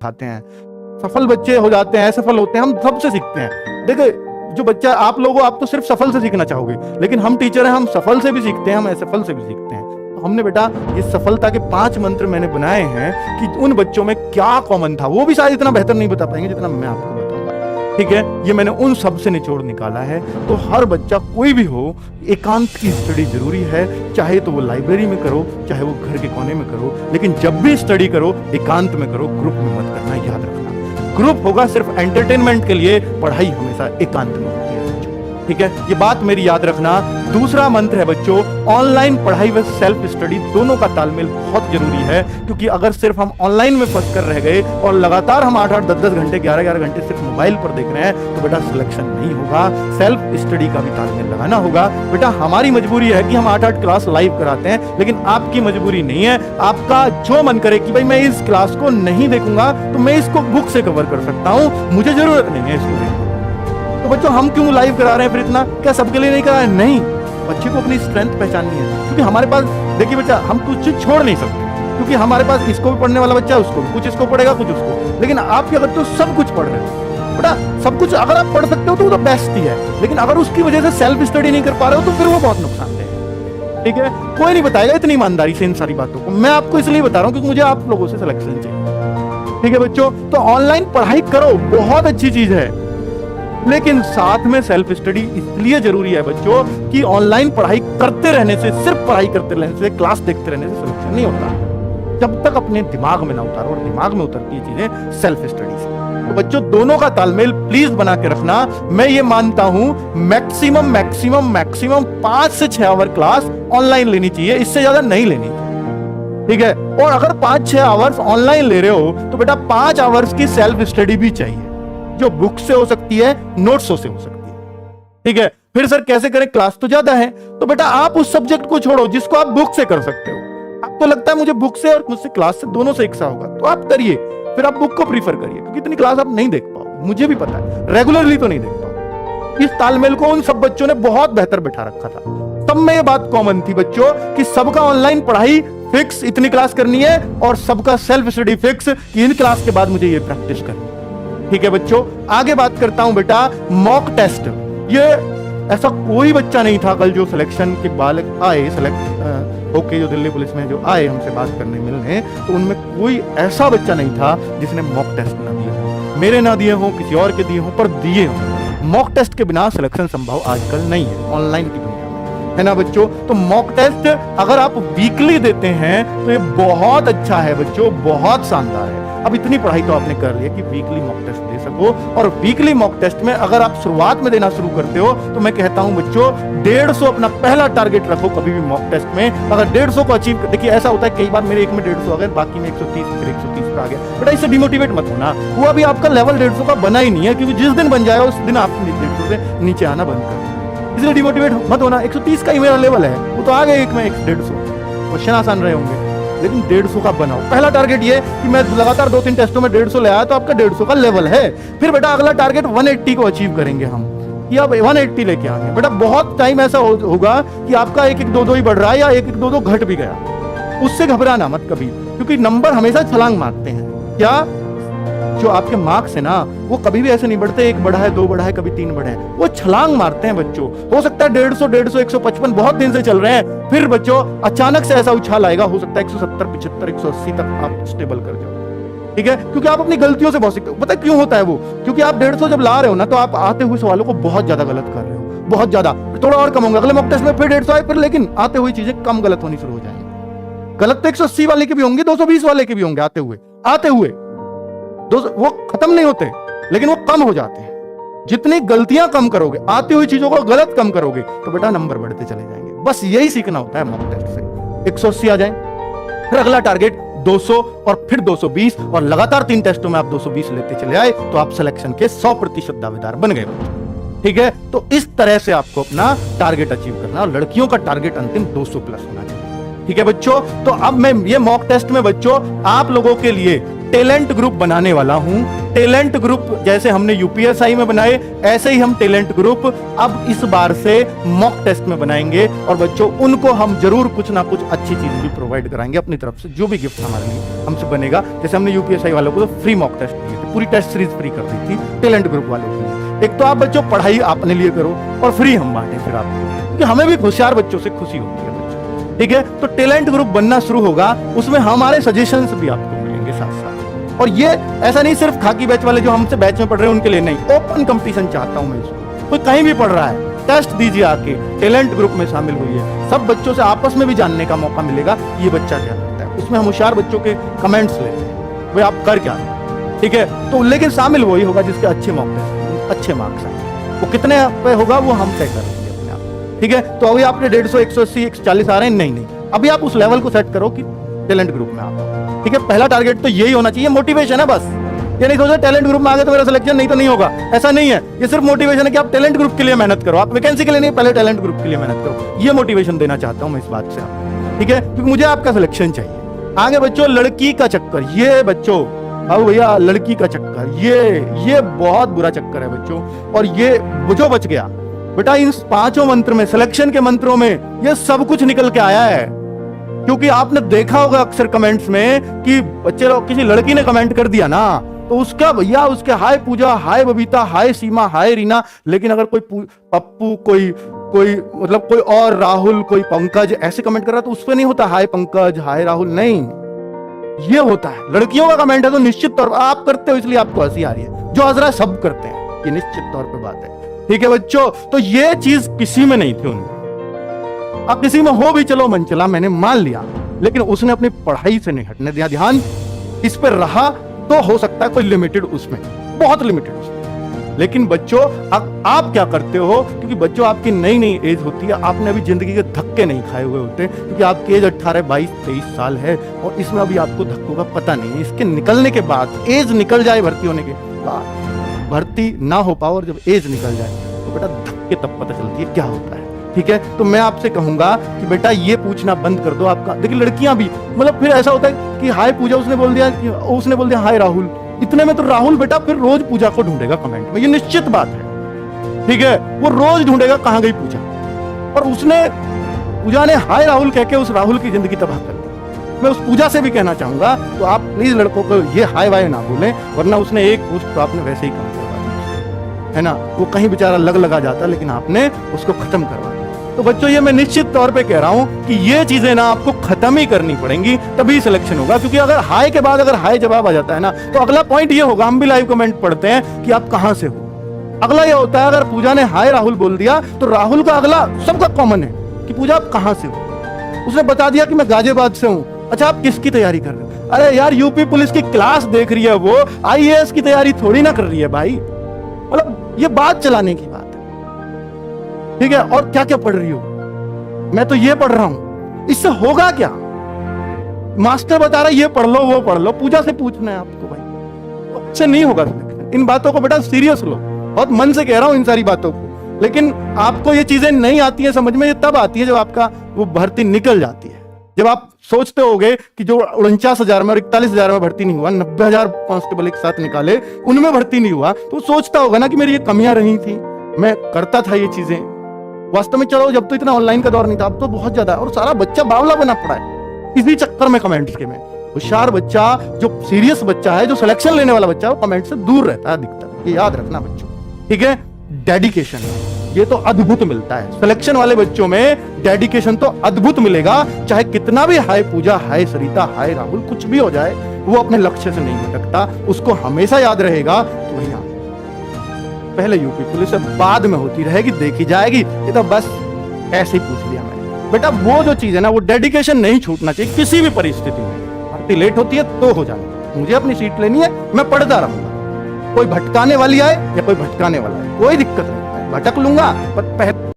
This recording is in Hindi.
खाते हैं, सफल बच्चे हो जाते हैं, सफल होते हैं, हम सबसे सीखते हैं। देखिए जो बच्चा आप लोगों, आप तो सिर्फ सफल से सीखना चाहोगे, लेकिन हम टीचर हैं, हम सफल से भी सीखते हैं, हम असफल से भी सीखते हैं। तो हमने बेटा ये सफलता के 5 मंत्र मैंने बनाए हैं कि उन बच्चों में क्या कॉमन था, वो भी शायद इतना बेहतर नहीं बता पाएंगे जितना मैं आपको बताऊंगा, ठीक है। ये मैंने उन सब से निचोड़ निकाला है। तो हर बच्चा कोई भी हो, एकांत की स्टडी जरूरी है, चाहे तो वो लाइब्रेरी में करो, चाहे वो घर के कोने में करो, लेकिन जब भी स्टडी करो एकांत में करो, ग्रुप में मत करना, याद रखना। ग्रुप होगा सिर्फ एंटरटेनमेंट के लिए, पढ़ाई हमेशा एकांत में होती है बच्चों, ठीक है, ये बात मेरी याद रखना। दूसरा मंत्र है बच्चों, ऑनलाइन पढ़ाई व सेल्फ स्टडी दोनों का तालमेल बहुत जरूरी है, क्योंकि अगर सिर्फ हम ऑनलाइन में फंस कर रह गए और लगातार हम 8-8, 10-10 घंटे, 11-11 घंटे सिर्फ मोबाइल पर देख रहे हैं, तो बेटा सिलेक्शन नहीं होगा। सेल्फ स्टडी का भी तालमेल लगाना होगा। बेटा हमारी मजबूरी है कि हम 8-8 क्लास लाइव कराते हैं, लेकिन आपकी मजबूरी नहीं है। आपका जो मन करे कि भाई मैं इस क्लास को नहीं देखूंगा, तो मैं इसको बुक से कवर कर सकता हूं, मुझे जरूरत नहीं है इसको देखने। तो बच्चों हम क्यों लाइव करा रहे हैं फिर इतना? क्या सबके लिए नहीं करा है? नहीं, बच्चे को अपनी स्ट्रेंथ पहचाननी है, क्योंकि हमारे पास देखिए बच्चा, हम कुछ चीज छोड़ नहीं सकते, क्योंकि हमारे पास इसको भी पढ़ने वाला बच्चा है, उसको कुछ इसको पढ़ेगा, कुछ उसको। लेकिन आप क्या करते हो, सब कुछ पढ़ रहे हो बेटा, सब कुछ अगर आप पढ़ सकते हो तो वो तो बेस्ट ही है, लेकिन अगर उसकी वजह से सेल्फ स्टडी नहीं कर पा रहे हो तो फिर वो बहुत नुकसानदेह है, ठीक है। कोई नहीं बताएगा इतनी ईमानदारी से इन सारी बातों को, मैं आपको इसलिए बता रहा हूं क्योंकि मुझे आप लोगों से सिलेक्शन चाहिए, ठीक है बच्चों। तो ऑनलाइन पढ़ाई करो, बहुत अच्छी चीज है, लेकिन साथ में सेल्फ स्टडी इसलिए जरूरी है बच्चों कि ऑनलाइन पढ़ाई करते रहने से, सिर्फ पढ़ाई करते रहने से, क्लास देखते रहने से सिलेक्शन नहीं होता, जब तक अपने दिमाग में ना उतारो, और दिमाग में उतरती है चीजें सेल्फ स्टडी से। तो बच्चों दोनों का तालमेल प्लीज बना के रखना। मैं ये मानता हूं मैक्सिमम 5 से 6 आवर क्लास ऑनलाइन लेनी चाहिए, इससे ज्यादा नहीं लेनी, ठीक है। और अगर 5-6 आवर्स ऑनलाइन ले रहे हो तो बेटा 5 आवर्स की सेल्फ स्टडी भी चाहिए, जो बुक से हो सकती है, नोट्सों से हो सकती है, ठीक है। फिर सर कैसे करें, क्लास तो ज्यादा है, तो बेटा आप उस सब्जेक्ट को छोड़ो जिसको आप बुक से कर सकते हो। आपको लगता है मुझे बुक से और मुझसे क्लास से दोनों से एक सा होगा, तो आप करिए, फिर आप बुक को प्रीफर करिए, क्योंकि इतनी क्लास आप नहीं देख पाओगे, मुझे भी पता है, रेगुलरली तो नहीं देख पाओगे। इस तालमेल को उन सब बच्चों ने बहुत बेहतर बैठा रखा था। सब में ये बात कॉमन थी बच्चों कि सबका ऑनलाइन पढ़ाई फिक्स, इतनी क्लास करनी है, और सबका सेल्फ स्टडी फिक्स कि इन क्लास के बाद मुझे ये प्रैक्टिस करनी है, ठीक है बच्चों। आगे बात करता हूं बेटा मॉक टेस्ट। ये ऐसा कोई बच्चा नहीं था कल जो सिलेक्शन के बालक आए, सेलेक्ट होके जो दिल्ली पुलिस में जो आए हमसे बात करने मिलने, तो उनमें कोई ऐसा बच्चा नहीं था जिसने मॉक टेस्ट ना दिए हो, मेरे ना दिए हो, किसी और के दिए हो, पर दिए हो। मॉक टेस्ट के बिना सिलेक्शन संभव आजकल नहीं है ऑनलाइन की दुनिया में, है ना बच्चों। तो मॉक टेस्ट अगर आप वीकली देते हैं तो ये बहुत अच्छा है बच्चों, बहुत शानदार है। अब इतनी पढ़ाई तो आपने कर ली है कि वीकली मॉक टेस्ट दे सको, और वीकली मॉक टेस्ट में अगर आप शुरुआत में देना शुरू करते हो तो मैं कहता हूं बच्चों 150 अपना पहला टारगेट रखो कभी भी मॉक टेस्ट में। अगर 150 को अचीव, देखिए ऐसा होता है कई बार मेरे एक में 150 आ गए, बाकी में 130, फिर 130 पर आ गया, बेटा इससे डिमोटिवेट मत होना, वो अभी आपका लेवल 150 का बना ही नहीं है, क्योंकि जिस दिन बन जाएगा उस दिन आप 150 से नीचे आना बंद कर दो, इसलिए डिमोटिवेट मत होना। 130 का ही मेरा लेवल है, वो तो आ गए एक में 150, क्वेश्चन आसान रहे होंगे, लेकिन 150 का बनाओ। पहला टारगेट ये कि मैं लगातार 2-3 टेस्टों में 150 ले आया, तो आपका 150 का लेवल है। फिर बेटा अगला टारगेट 180 को अचीव करेंगे हम, या 180 लेके आएंगे। बेटा बहुत टाइम ऐसा होगा कि आपका 1-1, 2-2 ही बढ़ रहा है, या 1-1, 2-2 घट भी गया, उससे घबराना मत कभी, क्योंकि नंबर हमेशा छलांग मारते हैं। क्या जो आपके मार्क्स है ना, वो कभी भी ऐसे नहीं बढ़ते 1 बढ़ा है, 2 बढ़ा है, कभी 3 बढ़े हैं, वो छलांग मारते हैं बच्चों। हो सकता है 150, 155 बहुत दिन से चल रहे हैं, फिर बच्चों अचानक से ऐसा उछाल आएगा, हो सकता है 170, 75, 180 तक आप स्टेबल कर जाओ, ठीक है, क्योंकि आप अपनी गलतियों से बहुत सीखते हो। पता है क्यों होता है वो? क्योंकि आप 150 जब ला रहे हो ना, तो आप आते हुए सवालों को बहुत ज्यादा गलत कर रहे हो, बहुत ज्यादा। थोड़ा और कम होंगे, अगले मॉक टेस्ट में फिर 150 आए, फिर लेकिन आते हुए चीजें कम गलत होनी शुरू हो जाएंगी। गलत तो 180 वाले के भी होंगे, 220 वाले के भी होंगे, आते हुए वो खत्म नहीं होते, लेकिन वो कम हो जाते हैं। जितनी गलतियां कम करोगे, आती हुई चीजों को गलत कम करोगे, तो बेटा नंबर बढ़ते चले जाएंगे। बस यही सीखना होता है मॉक टेस्ट से। 180 आ जाए, फिर अगला टारगेट 200, और फिर 220, और लगातार 3 टेस्टों में आप 220 लेते चले आए, तो आप सिलेक्शन के 100% दावेदार बन गए, ठीक है। तो इस तरह से आपको अपना टारगेट अचीव करना, और लड़कियों का टारगेट अंतिम 200 प्लस होना चाहिए, ठीक है बच्चों। तो अब मैं ये मॉक टेस्ट में बच्चों आप लोगों के लिए टैलेंट ग्रुप बनाने वाला हूं। टैलेंट ग्रुप जैसे हमने यूपीएसआई में बनाए, ऐसे ही हम टैलेंट ग्रुप अब इस बार से मॉक टेस्ट में बनाएंगे। और बच्चों उनको हम जरूर कुछ ना कुछ अच्छी चीज भी प्रोवाइड कराएंगे अपनी तरफ से, जो भी गिफ्ट हमारे लिए हमसे बनेगा। जैसे हमने यूपीएसआई वालों को तो फ्री मॉक टेस्ट दिए थे, पूरी टेस्ट सीरीज फ्री कर दी थी टैलेंट ग्रुप वालों के लिए। एक तो आप बच्चों पढ़ाई अपने लिए करो और फ्री हम बांटे फिर आपको, क्योंकि हमें भी होशियार बच्चों से खुशी होती है बच्चों, ठीक है। तो टैलेंट ग्रुप बनना शुरू होगा, उसमें हमारे सजेशंस भी आपको मिलेंगे साथ साथ। और ये ऐसा नहीं सिर्फ खाकी बैच वाले जो हमसे बैच में पढ़ रहे हैं उनके लिए नहीं, ओपन कंपटीशन चाहता हूं मैं इसको। कोई कहीं भी पढ़ रहा है, टेस्ट दीजिए आके, टैलेंट ग्रुप में शामिल हुई है। सब बच्चों से आपस में भी जानने का मौका मिलेगा ये बच्चा क्या करता है। उसमें हम होशियार बच्चों के कमेंट्स लेते हैं, भाई आप कर क्या रहे हैं, ठीक है। तो लेकिन शामिल वही होगा जिसके अच्छे मौके, अच्छे मार्क्स आए। वो कितने पे होगा वो हम तय कर लेंगे अपने आप, ठीक है। तो अभी आपने 150, 180, 140 आ रहे हैं, नहीं, अभी आप उस लेवल को सेट करो कि टैलेंट ग्रुप में आप, ठीक है। पहला टारगेट तो यही होना चाहिए, मोटिवेशन है बस। ये नहीं सोचो टैलेंट ग्रुप में आ गए तो मेरा सिलेक्शन नहीं तो नहीं होगा, ऐसा नहीं है। ये सिर्फ मोटिवेशन है कि आप टैलेंट ग्रुप के लिए मेहनत करो, आप वैकेंसी के लिए नहीं, पहले टैलेंट ग्रुप के लिए मेहनत करो। ये मोटिवेशन देना चाहता हूं मैं इस बात से आपको, ठीक है, क्योंकि मुझे आपका सिलेक्शन चाहिए। आगे बच्चों लड़की का चक्कर, ये बच्चों अब भैया लड़की का चक्कर, ये बहुत बुरा चक्कर है बच्चों। और ये जो बच गया बेटा, इन 5 मंत्र में, सिलेक्शन के मंत्रों में ये सब कुछ निकल के आया है। क्योंकि आपने देखा होगा अक्सर कमेंट्स में कि बच्चे लोग, किसी लड़की ने कमेंट कर दिया ना, तो उसका भैया उसके हाय पूजा, हाय बबीता, हाय सीमा, हाय रीना। लेकिन अगर कोई पप्पू, कोई मतलब कोई और राहुल, कोई पंकज ऐसे कमेंट कर रहा तो उस पर नहीं होता हाय पंकज, हाय राहुल, नहीं, ये होता है लड़कियों का कमेंट है। तो निश्चित तौर पर आप करते हो इसलिए आपको हंसी आ रही है, जो हंस रहा है सब करते हैं, ये निश्चित तौर पर बात है, ठीक है बच्चों। तो ये चीज किसी में नहीं थी उनमें। अब किसी में हो भी चलो मन चला, मैंने मान लिया, लेकिन उसने अपनी पढ़ाई से नहीं हटने दिया, ध्यान इस पर रहा। तो हो सकता है कोई लिमिटेड उसमें, बहुत लिमिटेड उसमें। लेकिन बच्चों आप क्या करते हो, क्योंकि बच्चों आपकी नई नई एज होती है, आपने अभी जिंदगी के धक्के नहीं खाए हुए होते, क्योंकि आपकी एज 18, 22, 23 साल है और इसमें अभी आपको धक्कों का पता नहीं है। इसके निकलने के बाद, एज निकल जाए भर्ती होने के बाद, भर्ती ना हो पाओ और जब एज निकल जाए तो बेटा धक्के तब पता चलती है क्या होता है, ठीक है। तो मैं आपसे कहूंगा कि बेटा ये पूछना बंद कर दो आपका। देखिए लड़कियां भी, मतलब फिर ऐसा होता है कि हाय पूजा उसने बोल दिया हाय राहुल, इतने में तो राहुल बेटा फिर रोज पूजा को ढूंढेगा कमेंट में, ये निश्चित बात है, ठीक है। वो रोज ढूंढेगा कहां गई पूजा, और पूजा ने हाय राहुल कह के उस राहुल की जिंदगी तबाह कर दी। मैं उस पूजा से भी कहना चाहूंगा, तो आप प्लीज लड़कों को ये हाय वाय ना बोलें, वरना उसने एक पोस्ट तो आपने वैसे ही काम करवा दी है ना, वो कहीं बेचारा लगा जाता, लेकिन आपने उसको खत्म करवा दिया। तो बच्चों ये मैं निश्चित तौर पे कह रहा हूं कि ये चीजें ना आपको खत्म ही करनी पड़ेंगी, तभी सिलेक्शन होगा। क्योंकि अगर हाय के बाद अगर हाय जवाब आ जाता है ना, तो अगला पॉइंट ये होगा, हम भी लाइव कमेंट पढ़ते हैं कि आप कहां से हो। अगला ये होता है, अगर पूजा ने हाय राहुल बोल दिया तो राहुल का अगला सबका कॉमन है कि पूजा आप कहां से हो। उसने बता दिया कि मैं गाजियाबाद से हूं, अच्छा आप किसकी तैयारी कर रहे हो? अरे यार यूपी पुलिस की क्लास देख रही है, वो IAS की तैयारी थोड़ी ना कर रही है भाई, मतलब ये बात चलाने की बात है, ठीक है। और क्या क्या पढ़ रही हो? मैं तो ये पढ़ रहा हूं, इससे होगा क्या? मास्टर बता रहा है ये पढ़ लो वो पढ़ लो, पूजा से पूछना है आपको भाई, इससे नहीं होगा। इन बातों को बेटा सीरियस लो, बहुत मन से कह रहा हूं इन सारी बातों को। लेकिन आपको ये चीजें नहीं आती है समझ में, ये तब आती है जब आपका वो भर्ती निकल जाती है। जब आप सोचते होगे कि जो 49,000 में और 41,000 में भर्ती नहीं हुआ, 90,000 कांस्टेबल एक साथ निकाले, उनमें भर्ती नहीं हुआ, तो सोचता होगा ना कि मेरी ये कमियां रही थी, मैं करता था ये चीजें। वास्तव में चलो जब तो इतना ऑनलाइन का दौर नहीं था, अब तो बहुत ज्यादा है, और सारा बच्चा बावला बना पड़ा है इसी चक्कर में कमेंट्स के में। होशियार बच्चा, जो सीरियस बच्चा है, जो सिलेक्शन लेने वाला बच्चा है, वो कमेंट से दूर रहता है अधिकतर, ये याद रखना बच्चों, ठीक है। डेडिकेशन ये तो अद्भुत मिलता है सिलेक्शन वाले बच्चों में, डेडिकेशन तो अद्भुत मिलेगा। चाहे कितना भी हाय पूजा, हाय सरिता, हाय राहुल कुछ भी हो जाए, वो अपने लक्ष्य से नहीं भटकता। उसको हमेशा याद रहेगा कि भैया पहले यूपी पुलिस से बाद में होती रहेगी, देखी जाएगी, ये तो बस ऐसे ही पूछ लिया मैंने। बेटा वो जो चीज है ना, वो डेडिकेशन नहीं छूटना चाहिए किसी भी परिस्थिति में। भर्ती लेट होती है तो हो जाए, मुझे अपनी सीट लेनी है, मैं पढ़ता रहूंगा, कोई भटकाने वाली आए या कोई भटकाने वाला है, कोई दिक्कत नहीं, भटक लूंगा पर पहले